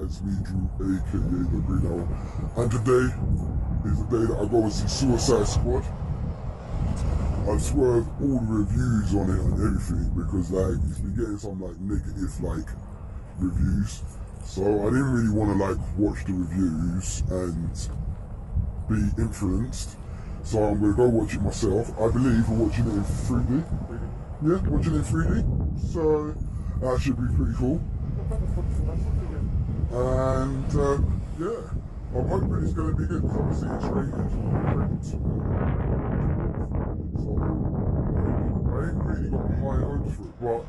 it's me, Drew, aka the Green Arrow. And today is the day that I go and see Suicide Squad. I swerved all the reviews on it and everything because like it's been getting some like negative like reviews. So I didn't really want to like watch the reviews and be influenced. So I'm gonna go watch it myself. I believe we're watching it in 3D. Yeah, watching it in 3D. So that should be pretty cool. And yeah, I'm hoping it's going to be good because obviously it's rated. So I ain't really got high hopes for it, but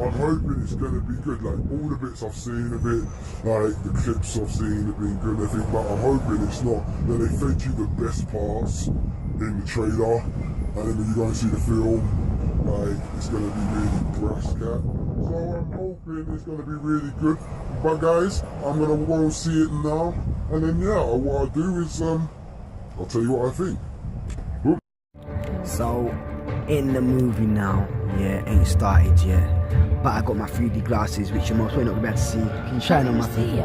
I'm hoping it's going to be good. Like all the bits I've seen of it, like the clips I've seen have been good and everything, but I'm hoping it's not that they fed you the best parts in the trailer, and then when you go and see the film, like it's going to be really brass cat. So I'm hoping it's going to be really good. But guys, I'm going to go and see it now, and then yeah, what I'll do is I'll tell you what I think. Boom. So in the movie now, yeah, ain't started yet, but I got my 3D glasses, which you're most probably not going to be able to see. Can you shine on my face?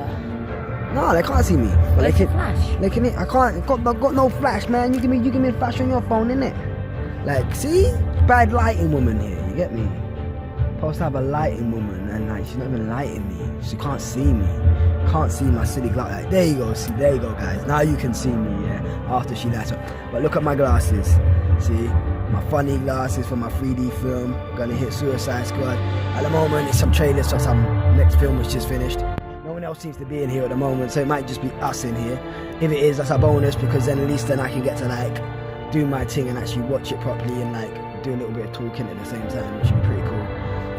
No, they can't see me. But they can flash. They can. I can't. I've got no flash, man. You give me a flash on your phone, innit? Like, see, bad lighting woman here. You get me? Supposed to have a lighting woman, and like she's not even lighting me. She can't see me. Can't see my silly glass. Like, there you go. See, there you go, guys. Now you can see me. Yeah. After she lights up. But look at my glasses. See, my funny glasses for my 3D film. Gonna hit Suicide Squad. At the moment, it's some trailers for some next film which just finished. No one else seems to be in here at the moment, so it might just be us in here. If it is, that's a bonus because then at least then I can get to like do my thing and actually watch it properly and like do a little bit of talking at the same time, which would be pretty cool.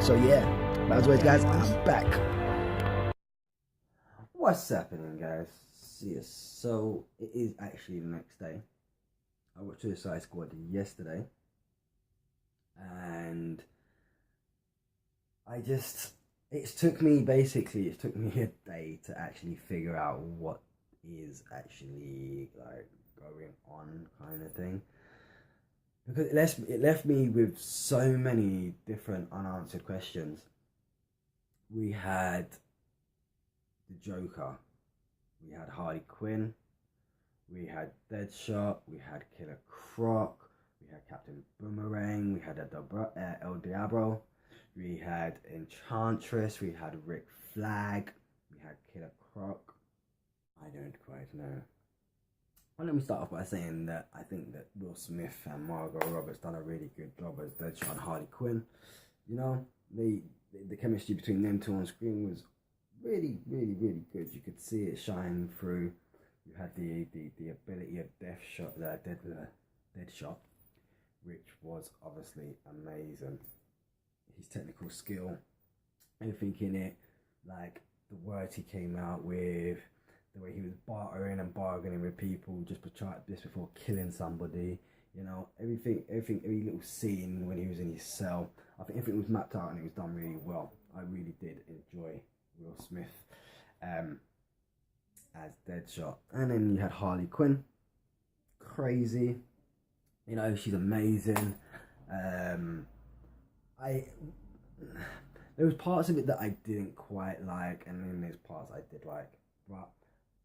So yeah, but as always guys, I'm back. What's happening guys? See us. So it is actually the next day. I watched Suicide Squad yesterday and it took me a day to actually figure out what is actually like going on kind of thing. Because it left me with so many different unanswered questions. We had the Joker, we had Harley Quinn, we had Deadshot, we had Killer Croc, we had Captain Boomerang, we had El Diablo, we had Enchantress, we had Rick Flag, we had Killer Croc. I don't quite know. Well, let me start off by saying that I think that Will Smith and Margot Robbie done a really good job as Deadshot and Harley Quinn. You know, the chemistry between them two on screen was really, really, really good. You could see it shine through. You had the ability of Deadshot, which was obviously amazing. His technical skill, everything in it, like the words he came out with, the way he was bartering and bargaining with people just before killing somebody, you know, every little scene when he was in his cell, I think everything was mapped out and it was done really well. I really did enjoy Will Smith as Deadshot. And then you had Harley Quinn, crazy, you know, she's amazing. There was parts of it that I didn't quite like, and then there's parts I did like, but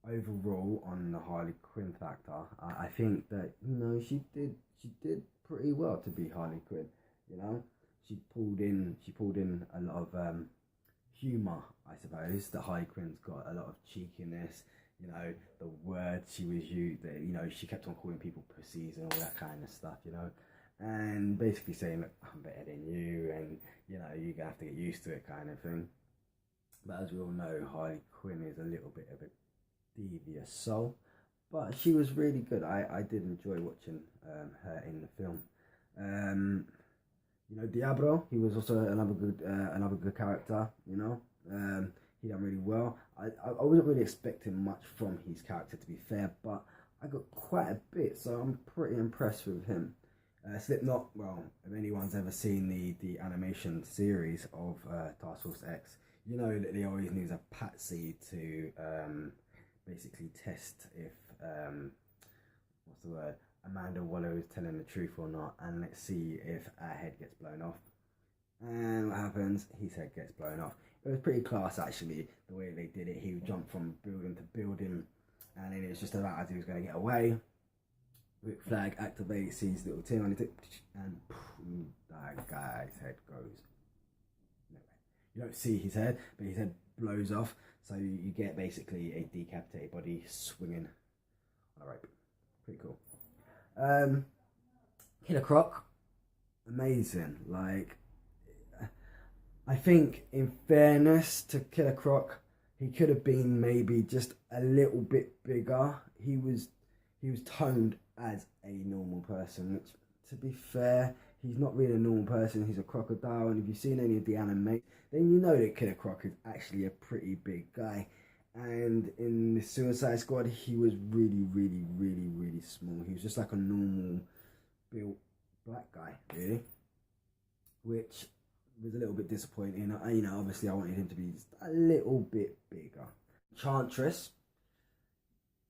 overall on the Harley Quinn factor, I think that, you know, she did pretty well to be Harley Quinn. You know, she pulled in a lot of humour, I suppose. That Harley Quinn's got a lot of cheekiness. You know, the words she was used, you know, she kept on calling people pussies and all that kind of stuff, you know. And basically saying, look, I'm better than you, and, you know, you're going to have to get used to it kind of thing. But as we all know, Harley Quinn is a little bit of a devious soul. But she was really good. I did enjoy watching her in the film. You know, Diablo, he was also another good character, you know. He done really well. I wasn't really expecting much from his character, to be fair, but I got quite a bit, so I'm pretty impressed with him. Slipknot, well, if anyone's ever seen the animation series of Task Force X, you know that they always use a patsy to basically test if, what's the word, Amanda Waller is telling the truth or not, and let's see if our head gets blown off. And what happens? His head gets blown off. it was pretty class actually, the way they did it. He would jump from building to building, and then it was just about as he was going to get away. Rick Flag activates his little thing on it, and that guy's head goes. You don't see his head, but his head blows off, so you get basically a decapitated body swinging on a rope. Pretty cool. Killer Croc, amazing. Like, I think in fairness to Killer Croc, he could have been maybe just a little bit bigger. He was toned as a normal person, which, to be fair, he's not really a normal person. He's a crocodile, and if you've seen any of the anime, then you know that Killer Croc is actually a pretty big guy. And in the Suicide Squad, he was really, really, really, really small. He was just like a normal built black guy, really, which was a little bit disappointing. You know, obviously I wanted him to be just a little bit bigger. Enchantress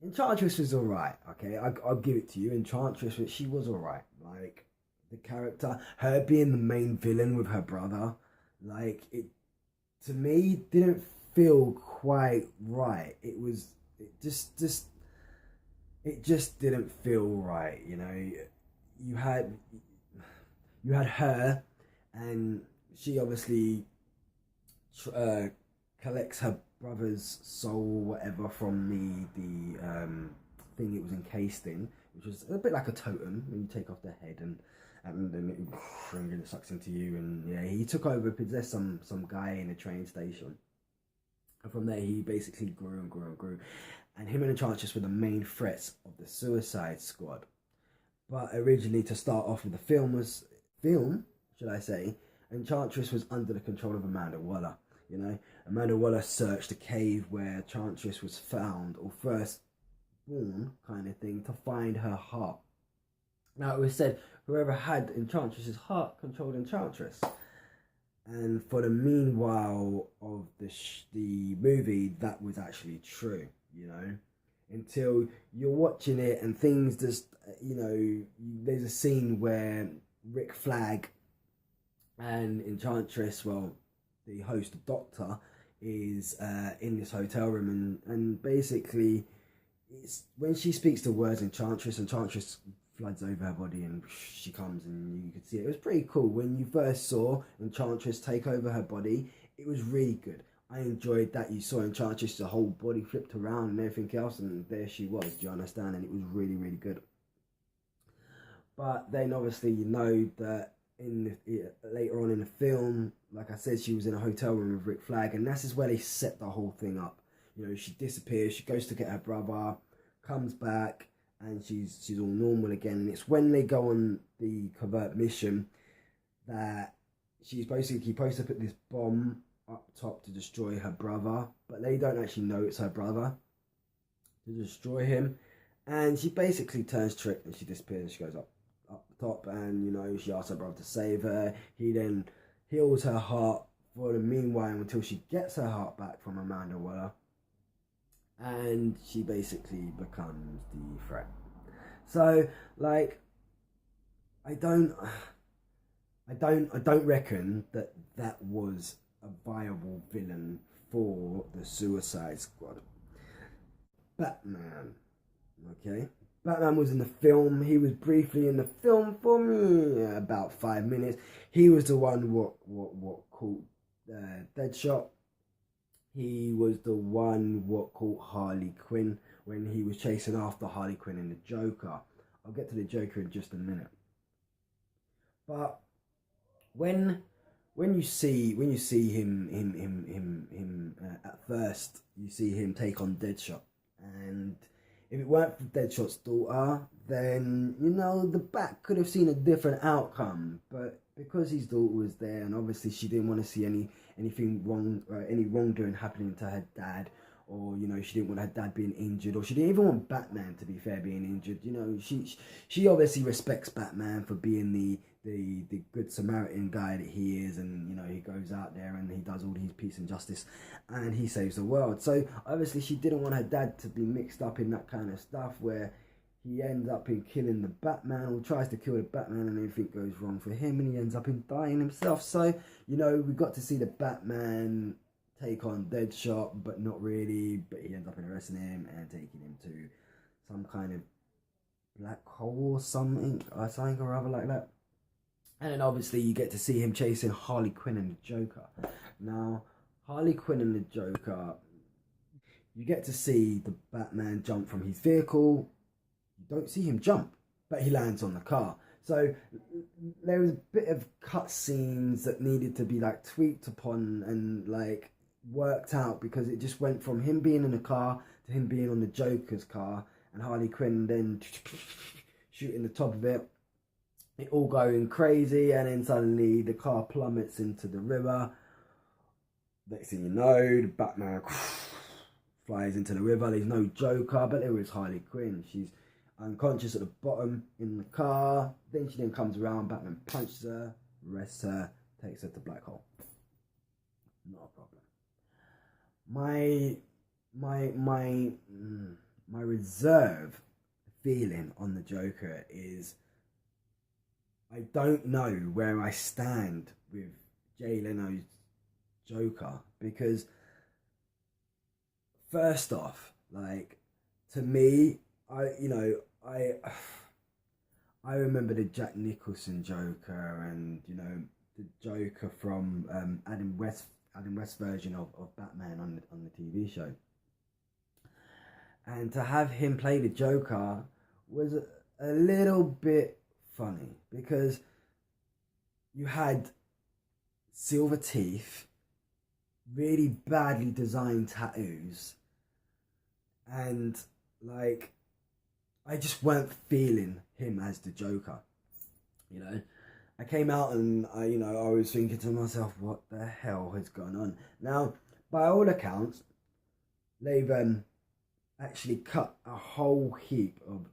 was alright, okay? I'll give it to you. Enchantress, she was alright. Like, the character, her being the main villain with her brother, like, it, to me, didn't feel quite right. It just didn't feel right, you know? You had her, and she obviously collects her brother's soul, whatever, from the thing it was encased in, which was a bit like a totem when you take off the head, and then it sucks into you. And yeah, he took over, possessed some guy in a train station, and from there he basically grew and grew and grew, and him and Enchantress were the main threats of the Suicide Squad. But originally, to start off with, Enchantress was under the control of Amanda Waller. You know, Amanda Waller searched the cave where Enchantress was found, or first born, kind of thing, to find her heart. Now, it was said whoever had Enchantress's heart controlled Enchantress. And for the meanwhile of the movie, that was actually true, you know. Until you're watching it and things just, you know, there's a scene where Rick Flag and Enchantress, well, the host, the Doctor, is in this hotel room, and basically, it's when she speaks the words Enchantress floods over her body, and she comes, and you could see it. It was pretty cool. When you first saw Enchantress take over her body, it was really good. I enjoyed that. You saw Enchantress, the whole body flipped around and everything else, and there she was, do you understand? And it was really, really good. But then obviously you know that later on in the film, like I said, she was in a hotel room with Rick Flag, and that's where they set the whole thing up. You know, she disappears, she goes to get her brother, comes back, and she's all normal again. And it's when they go on the covert mission that she's basically supposed to put this bomb up top to destroy her brother, but they don't actually know it's her brother, to destroy him. And she basically turns trick and she disappears. She goes up top, and you know, she asks her brother to save her. He then heals her heart for the meanwhile until she gets her heart back from Amanda Waller, and she basically becomes the threat. So, like, I don't reckon that was a viable villain for the Suicide Squad. Batman, okay? Batman was in the film. He was briefly in the film for me, about 5 minutes. He was the one what caught Deadshot. He was the one what caught Harley Quinn when he was chasing after Harley Quinn and the Joker. I'll get to the Joker in just a minute. But when you see him at first, you see him take on Deadshot, and if it weren't for Deadshot's daughter, then, you know, the Bat could have seen a different outcome. But because his daughter was there, and obviously she didn't want to see anything wrong, any wrongdoing happening to her dad, or, you know, she didn't want her dad being injured, or she didn't even want Batman, to be fair, being injured. You know, she obviously respects Batman for being the good Samaritan guy that he is, and, you know, he goes out there and he does all his peace and justice, and he saves the world. So obviously she didn't want her dad to be mixed up in that kind of stuff where he ends up in killing the Batman, or tries to kill the Batman, and everything goes wrong for him, and he ends up in dying himself. So, you know, we got to see the Batman take on Deadshot, but not really. But he ends up arresting him and taking him to some kind of black hole or something or other like that. And then obviously you get to see him chasing Harley Quinn and the Joker. Now, Harley Quinn and the Joker, you get to see the Batman jump from his vehicle. You don't see him jump, but he lands on the car. So there was a bit of cutscenes that needed to be like tweaked upon and like worked out, because it just went from him being in the car to him being on the Joker's car and Harley Quinn then shooting the top of it. It all going crazy, and then suddenly the car plummets into the river. Next thing you know, the Batman flies into the river. There's no Joker, but there is Harley Quinn. She's unconscious at the bottom in the car. Then she then comes around, Batman punches her, arrests her, takes her to Black Hole. Not a problem. My reserve feeling on the Joker is, I don't know where I stand with Jay Leno's Joker, because first off, like, to me, I remember the Jack Nicholson Joker, and you know, the Joker from Adam West version of Batman on the TV show, and to have him play the Joker was a little bit funny, because you had silver teeth, really badly designed tattoos, and like, I just weren't feeling him as the Joker. You know, I came out and I was thinking to myself, what the hell has gone on? Now, by all accounts, they've actually cut a whole heap of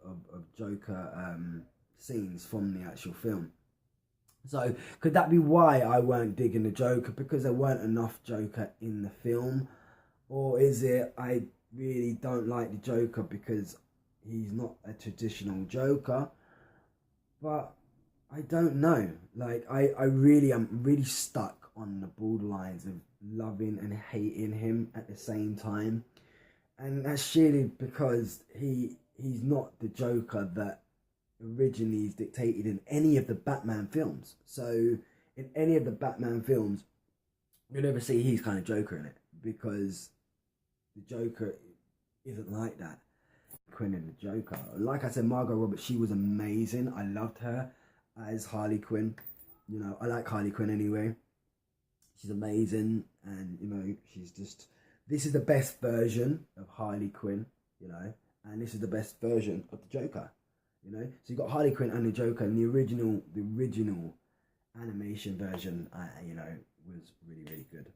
Joker scenes from the actual film. So could that be why I weren't digging the Joker, because there weren't enough Joker in the film? Or is it I really don't like the Joker because he's not a traditional Joker? But I don't know. Like, I'm really stuck on the borderlines of loving and hating him at the same time. And that's surely because he's not the Joker that originally is dictated in any of the Batman films. So in any of the Batman films, you'll never see his kind of Joker in it, because the Joker isn't like that. Quinn and the Joker, like I said, Margot Robbie, she was amazing. I loved her as Harley Quinn. You know, I like Harley Quinn anyway. She's amazing, and you know, this is the best version of Harley Quinn, you know, and this is the best version of the Joker. You know, so you got Harley Quinn and the Joker, and the original animation version, you know, was really, really good.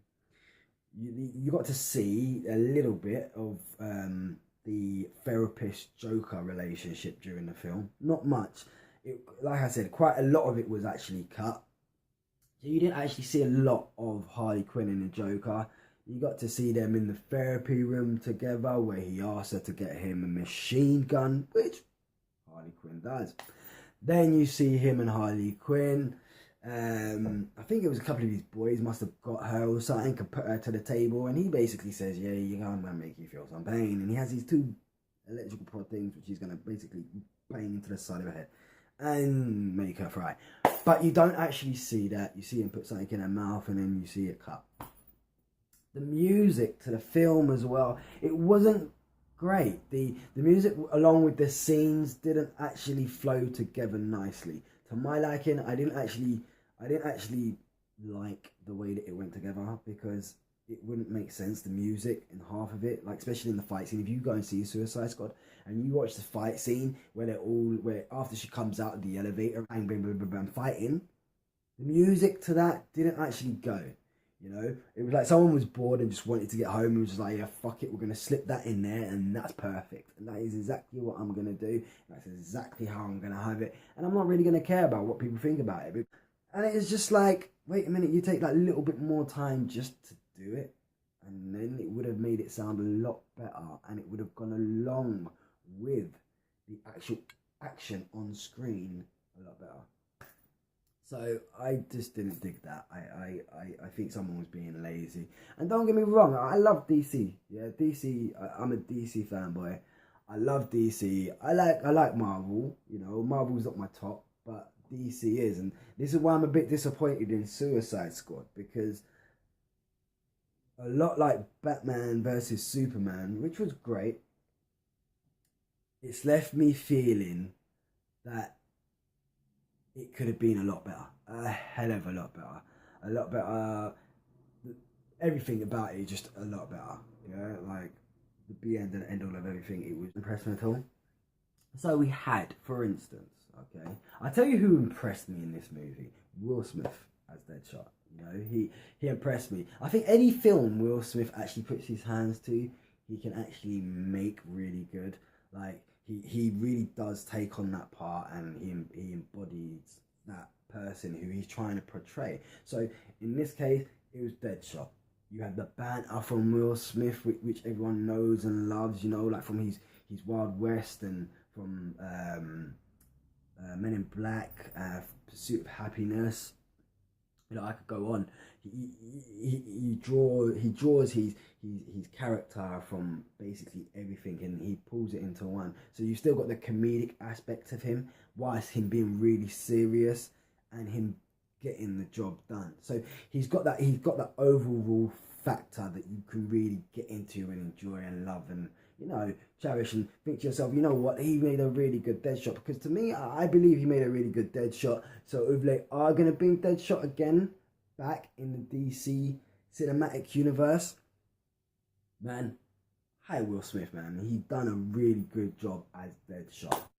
You got to see a little bit of the therapist Joker relationship during the film. Not much. Like I said, quite a lot of it was actually cut. So you didn't actually see a lot of Harley Quinn and the Joker. You got to see them in the therapy room together, where he asked her to get him a machine gun, which Harley Quinn does. Then you see him and Harley Quinn. I think it was a couple of his boys must have got her or something and put her to the table, and he basically says, yeah, I'm going to make you feel some pain. And he has these two electrical prod things which he's going to basically bang into the side of her head and make her cry. But you don't actually see that. You see him put something in her mouth, and then you see it cut. The music to the film as well, it wasn't great. The music along with the scenes didn't actually flow together nicely. To my liking, I didn't actually like the way that it went together, because it wouldn't make sense, the music in half of it, like especially in the fight scene. If you go and see Suicide Squad and you watch the fight scene where after she comes out of the elevator and bang, bang, bang, bang, fighting, the music to that didn't actually go. You know, it was like someone was bored and just wanted to get home and was just like, yeah, fuck it, we're going to slip that in there, and that's perfect. And that is exactly what I'm going to do. That's exactly how I'm going to have it. And I'm not really going to care about what people think about it. And it's just like, wait a minute, you take that little bit more time just to do it, and then it would have made it sound a lot better, and it would have gone along with the actual action on screen a lot better. So I just didn't dig that. I think someone was being lazy. And don't get me wrong, I love DC. Yeah, DC. I'm a DC fanboy. I love DC. I like Marvel. You know, Marvel's not my top, but DC is, and this is why I'm a bit disappointed in Suicide Squad, because a lot like Batman versus Superman, which was great, it's left me feeling that it could have been a lot better. A hell of a lot better. A lot better. Everything about it just a lot better. Yeah, like the be end and end all of everything. It was impressed me at all. So we had, for instance, okay, I tell you who impressed me in this movie: Will Smith as Deadshot. You know, he impressed me. I think any film Will Smith actually puts his hands to, he can actually make really good. Like he really does take on that part, and he embodies that person who he's trying to portray. So in this case, it was Deadshot. You had the banter from Will Smith, which everyone knows and loves. You know, like from his Wild West and from Men in Black, Pursuit of Happiness. You know, I could go on. He draws his character from basically everything, and he pulls it into one. So you still got the comedic aspect of him, whilst him being really serious and him getting the job done. So he's got that overall factor that you can really get into and enjoy and love and, you know, cherish, and think to yourself, you know what, he made a really good Deadshot. Because to me, I believe he made a really good Deadshot. So if they are going to bring Deadshot again back in the DC cinematic universe, man, hi Will Smith, man. He done a really good job as Deadshot.